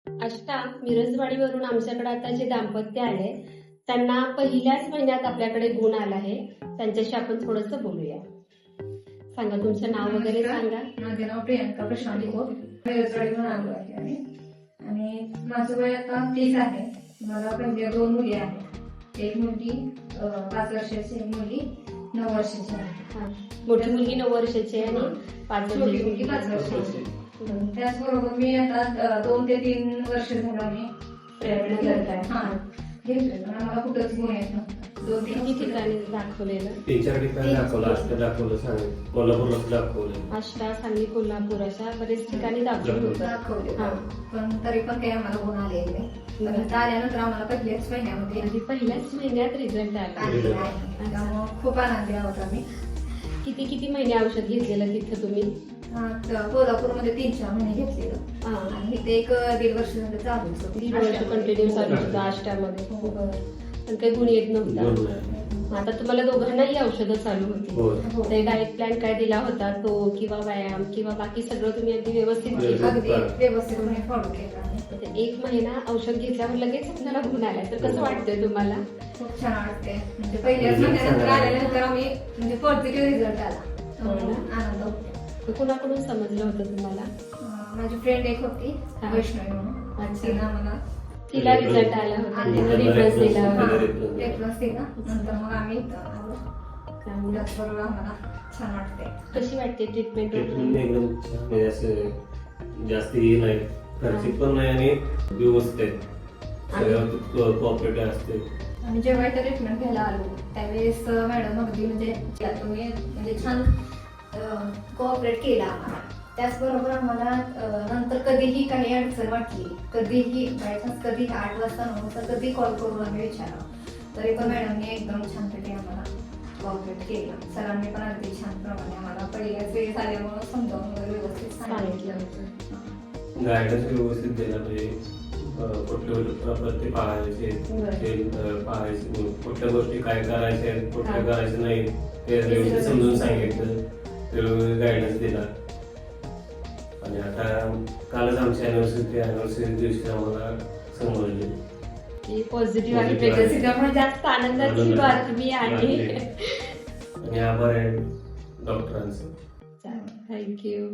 आष्टा मिरजवाडीवरून आमच्याकडे आता जे दाम्पत्य आले त्यांना पहिल्याच महिन्यात आपल्याकडे गुण आला आहे. त्यांच्याशी आपण थोडंसं बोलूया. सांगा तुमचं नाव वगैरे सांगा. माझे नाव प्रियंका प्रशांत खोत. मिरजवाडीहून आलो आहे आणि माझं वय आता 30 आहे. मला म्हणजे 2 मुली आहेत. एक मुलगी 5 वर्षाची, एक मुलगी 9 वर्षाची आहे. मोठी मुलगी 9 वर्षाची आहे आणि 5 छोटी मुलगी 5 वर्षाची. त्याचबरोबर मी आता 2 ते 3 वर्ष झाला मी प्रयत्न करत आहे. हा घेतलं पण मला कुठंच गुण येत नव्हतं. 2-3 ठिकाणी दाखवलेलं. 3-4 ठिकाणी दाखवलं, आष्टा दाखवलं, सांगली, कोल्हापूरला दाखवलं. आष्टा, सांगली, कोल्हापूर अशा बरेच ठिकाणी दाखवलं दाखवले हा. पण तरी पण काही आम्हाला गुण आलेले नाही. तर आल्यानंतर आम्हाला पहिल्याच महिन्यामध्ये आणि पहिल्याच महिन्यात रिझल्ट आला. आलेला आहे. त्यामुळे खूप आनंदी आहोत आम्ही. किती महिने औषध घेतलेलं तिथं तुम्ही? कोल्हापूरमध्ये 3-4 महिने घेतलेलं आणि इथे 1-1.5 वर्ष झालं चालूच होतं. 3 वर्ष कंटिन्यू चालू होतं आष्टामध्ये. पण काही गुण येत नव्हता. आता तुम्हाला दोघांनाही औषधं चालू होती. ते डाएट प्लॅन काय दिला होता तो किंवा व्यायाम किंवा बाकी सगळं तुम्ही अगदी व्यवस्थित केलं? अगदी व्यवस्थितपणे फॉलो केलं. 1 महिना औषध घेतल्यावर लगेच आपल्याला गुण आलाय तर कसं वाटतंय तुम्हाला? खूप छान वाटते. म्हणजे पहिल्याच महिन्यानंतर आल्यानंतर आम्ही म्हणजे पॉझिटिव्ह रिझल्ट आला. आनंद होतो. कुणाकडून समजलं होतं तुम्हाला? माझी फ्रेंड एक होती वैष्णवी म्हणून. तिला रिझल्ट आला होता, तिने रेफरन्स दिला होता. रेफरन्स दिला. नंतर मग आम्ही इथं आलो. त्याचबरोबर आम्हाला छान वाटते. कशी वाटते ट्रीटमेंट? ट्रीटमेंट एकदम छान, म्हणजे असं जास्त हे नाही, खर्चिक पण नाही आणि व्यवस्थित आहे. सगळं कोऑपरेटिव्ह असते. आम्ही जेव्हा इथं ट्रीटमेंट घ्यायला आलो त्यावेळेस मॅडम अगदी म्हणजे तुम्ही म्हणजे छान कोऑपरेट केला आम्हाला. त्याचबरोबर आम्हाला नंतर कधीही काही अडचण वाटली, कधीही बायचान्स कधी 8 वाजता 9 वाजता कधी कॉल करून आम्ही विचारावं तरी पण मॅडमने एकदम छानपैकी आम्हाला कोऑपरेट केलं. सरांनी पण अगदी छान प्रमाणे आम्हाला पहिल्याच वेळेस आल्यामुळे समजावून वगैरे व्यवस्थित सांगितलं होतं. गायडन्स व्यवस्थित दिला, म्हणजे कुठले पाहायचे, कुठल्या गोष्टी काय करायच्या कुठल्या करायचं नाही ते व्यवस्थित समजून सांगितलं, गायडन्स दिला. आणि आता कालच आमची अॅनिव्हर्सरी दिवशी आम्हाला समजले पॉझिटिव्ह आहे प्रेग्नन्सी, त्यामुळे जास्त आनंदाची बातमी आहे. आणि आभार आहे डॉक्टरांचं. थँक्यू.